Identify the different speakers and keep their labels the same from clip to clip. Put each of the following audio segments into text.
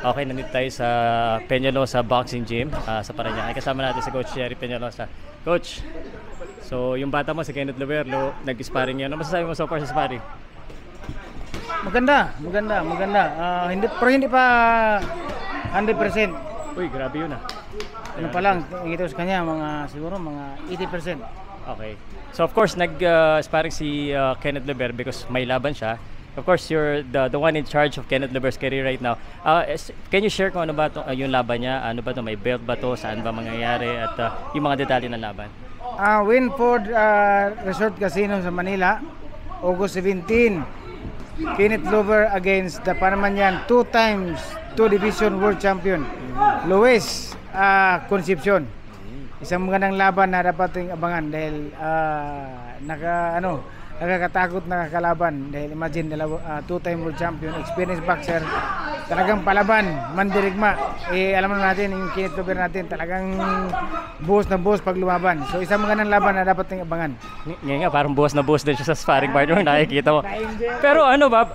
Speaker 1: Okay, nandito tayo sa Peñalosa Boxing Gym sa Parañaque. Kasama natin si Coach Jerry Peñalosa. Coach, so yung bata mo si Kenneth Loberlo, nag-sparring yan. Ano masasabi mo so far sa sparring?
Speaker 2: Maganda. Hindi pa 100%.
Speaker 1: Uy, grabe yun
Speaker 2: Ano pa lang, ito sa kanya, siguro mga 80%.
Speaker 1: Okay. So of course, nag-sparring si Kenneth Lober because may laban siya. Of course, you're the one in charge of Kenneth Lober's career right now. Can you share kung ano ba yung laban niya? Ano ba to? May belt ba to? Saan ba mangyayari? At yung mga detalye ng laban?
Speaker 2: Winford Resort Casino sa Manila, August 17. Kenneth Lober against the Panamanian 2 times 2 division world champion, Luis Concepcion. Isang magandang laban na dapat yung abangan dahil nakakatakot na kalaban dahil imagine 2-time world champion, experienced boxer, talagang palaban, mandirigma. Alam natin yung Kenneth Lober natin talagang buhos na buhos pag lumaban. So isang magandang laban na dapat yung abangan.
Speaker 1: Ngayon nga parang buhos na buhos din siya sa sparring partner, nakikita mo. Pero ano ba,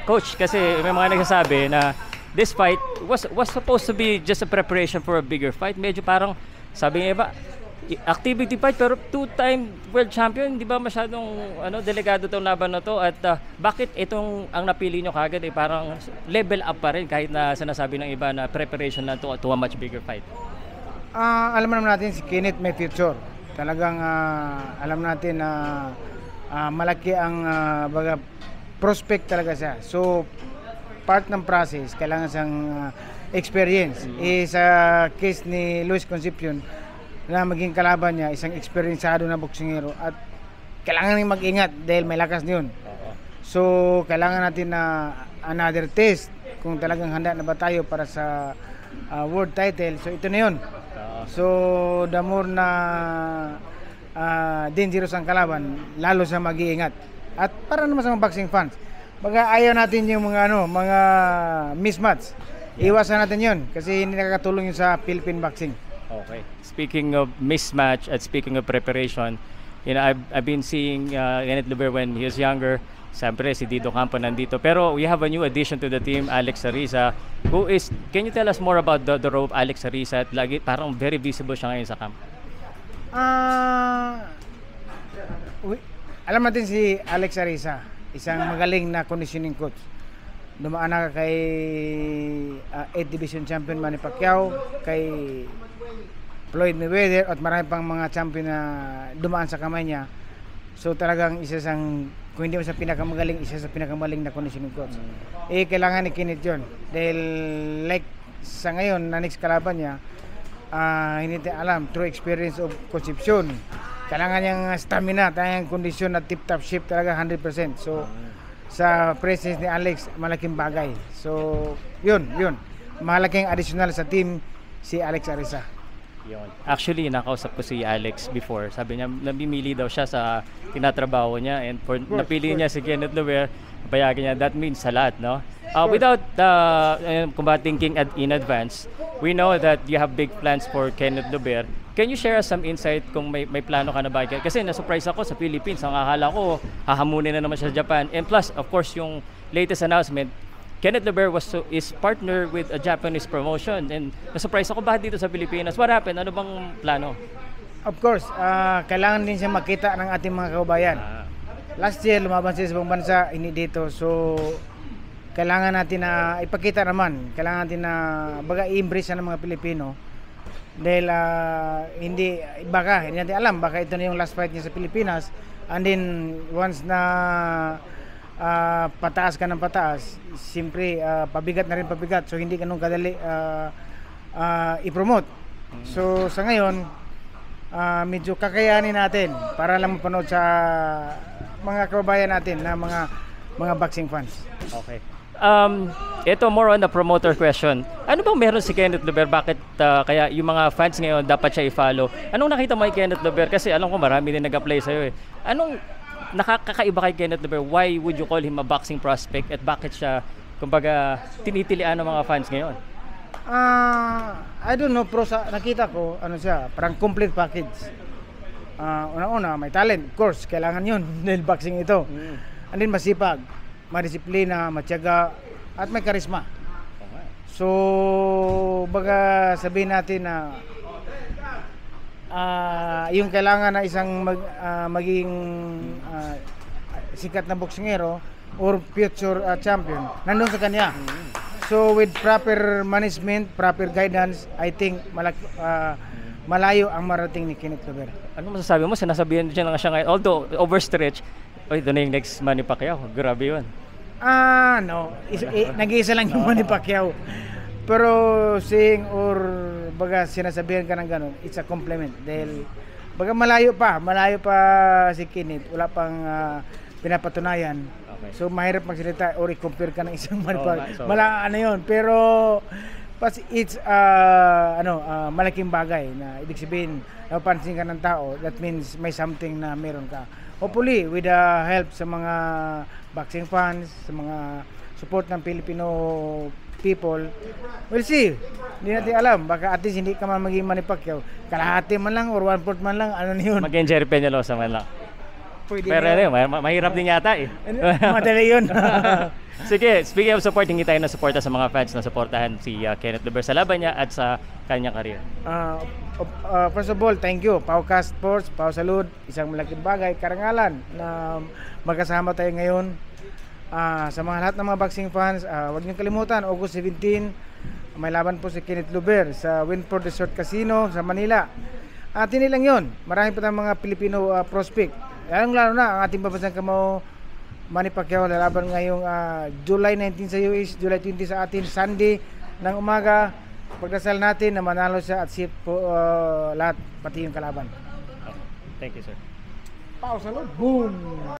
Speaker 1: coach, kasi may mga nagsasabi na this fight was supposed to be just a preparation for a bigger fight. Medyo parang sabi nga ba, activity fight pero 2-time world champion, di ba masyadong delikado tong laban na to at bakit itong ang napili nyo kagad parang level up pa rin kahit na sinasabi ng iba na preparation na to a much bigger fight?
Speaker 2: Alam naman natin si Kenneth may future. Talagang alam natin na malaki ang prospect talaga siya. So part ng process kailangan siyang experience. Sa case ni Luis Concepcion na maging kalaban niya, isang eksperyensado na boksingero at kailangan nang mag-ingat dahil may lakas niyon. So, kailangan natin na another test kung talagang handa na ba tayo para sa world title. So, ito na yun. So, the more na dangerous ang kalaban, lalo sa mag-iingat. At para naman sa mga boxing fans, baga ayaw natin yung mga mismatch. Iwasan natin yun kasi hindi nakakatulong yun sa Philippine boxing.
Speaker 1: Okay. Speaking of mismatch at speaking of preparation, I've been seeing Kenneth Lober when he was younger. Siyempre si Dido Campo nandito. Pero we have a new addition to the team, Alex Ariza, who is, can you tell us more about the role of Alex Ariza? At lagi parang very visible siya ngayon sa camp.
Speaker 2: Alam natin si Alex Ariza, isang magaling na conditioning coach. Dumaan na kay 8th division champion Manny Pacquiao, kay Floyd Mayweather at marami pang mga champion na dumaan sa kamay niya. So talagang isa sang, kung hindi mo sa pinakamagaling, isa sa pinakamagaling na conditioning coach. Kailangan ni Kenneth yun. Dahil like sa ngayon na next kalaban niya, hindi natin alam, through experience of Concepcion, kailangan niyang stamina, tayang kondisyon na tip-top shape talaga 100%. So sa presence ni Alex, malaking bagay. So yun. Malaking additional sa team si Alex Ariza.
Speaker 1: Actually, nakausap ko si Alex before. Sabi niya, namimili daw siya sa tinatrabaho niya and for napili niya si Kenneth Lober, payagan niya, that means a lot, no? Without thinking in advance, we know that you have big plans for Kenneth Lober. Can you share us some insight kung may plano ka na ba? Kasi na-surprise ako sa Philippines. Ang akala ko, hahamunin na naman siya sa Japan. And plus, of course, yung latest announcement, Kenneth Lober is partner with a Japanese promotion and na-surprise ako bakit dito sa Pilipinas. What happened? Ano bang plano?
Speaker 2: Of course, kailangan din siya makita ng ating mga kababayan. Last year, lumaban siya sa ibang bansa, hindi dito. So, kailangan natin na ipakita naman. Kailangan natin na i-embrace ng mga Pilipino. Dahil hindi natin alam, baka ito na yung last fight niya sa Pilipinas. And then, once na pataas ka ng pataas, siyempre pabigat na rin pabigat, so hindi ganun kadali i-promote. So sa ngayon medyo kakayanin natin para lang mapanood sa mga kababayan natin na mga boxing fans.
Speaker 1: Okay. Ito more on the promoter question. Ano bang meron si Kenneth Lober? Bakit kaya yung mga fans ngayon dapat siya i-follow? Anong nakita mo kay Kenneth Lober? Kasi alam ko marami din nag-apply sa'yo eh. Anong nakakaiba kay Kenneth Lober? Why would you call him a boxing prospect at bakit siya kumbaga tinitilian ng mga fans ngayon?
Speaker 2: I don't know, pero nakita ko siya, parang complete package. Una-una may talent, of course, kailangan yun dahil boxing ito. And then masipag, madisiplina, matyaga at may karisma. So, baga sabihin natin na yung kailangan na isang maging sikat na boksingero or future champion, nandun sa kanya. So, with proper management, proper guidance, I think malayo ang marating ni Kenneth Lover.
Speaker 1: Ano masasabi mo? Sinasabihan siya na siya ngayon. Although overstretch, ito na yung next Manny Pacquiao. Grabe yun.
Speaker 2: No. Nag-iisa lang yung Manny Pacquiao. Pero saying or baga sinasabihan ka ng ganun, it's a compliment. Dahil baga malayo pa si Kenneth. Wala pang pinapatunayan.
Speaker 1: Okay.
Speaker 2: So mahirap magsalita or i-compare ka ng isang Manny
Speaker 1: Oo
Speaker 2: Pacquiao.
Speaker 1: nga, so-
Speaker 2: Ano yun. Pero it's malaking bagay na ibig sabihin napapansin ka ng tao, that means may something na meron ka. Hopefully with the help sa mga boxing fans, sa mga support ng Filipino people, we'll see. Hindi natin alam, baka at least hindi ka man maging Manny Pacquiao, kalahati man lang or 1/4 man lang, ano na yun.
Speaker 1: Mag-en Jerry Peñalosa man lang.
Speaker 2: Pwede
Speaker 1: Pero
Speaker 2: na
Speaker 1: ano
Speaker 2: yun.
Speaker 1: yun, mahirap din yata eh.
Speaker 2: Madali yun.
Speaker 1: Sige, speaking of support, hingi tayo na suporta sa mga fans na suportahan si Kenneth Lover sa laban niya at sa kanyang career.
Speaker 2: First of all, thank you. Paucast Sports, Pau Salud, isang malaking bagay, karangalan na magkasama tayo ngayon. Sa mga lahat ng mga boxing fans, huwag niyo kalimutan, August 17, may laban po si Kenneth Lover sa Winford Resort Casino sa Manila. At hindi lang yun, marami pa tayong mga Filipino prospect. Lalo na ang ating babasang kamao, Manny Pacquiao, lalaban ngayong July 19 sa US, July 20 sa atin, Sunday ng umaga. Pagdasal natin na manalo siya at safe po lahat, pati yung kalaban.
Speaker 1: Thank you, sir.
Speaker 2: Pau Salud, boom!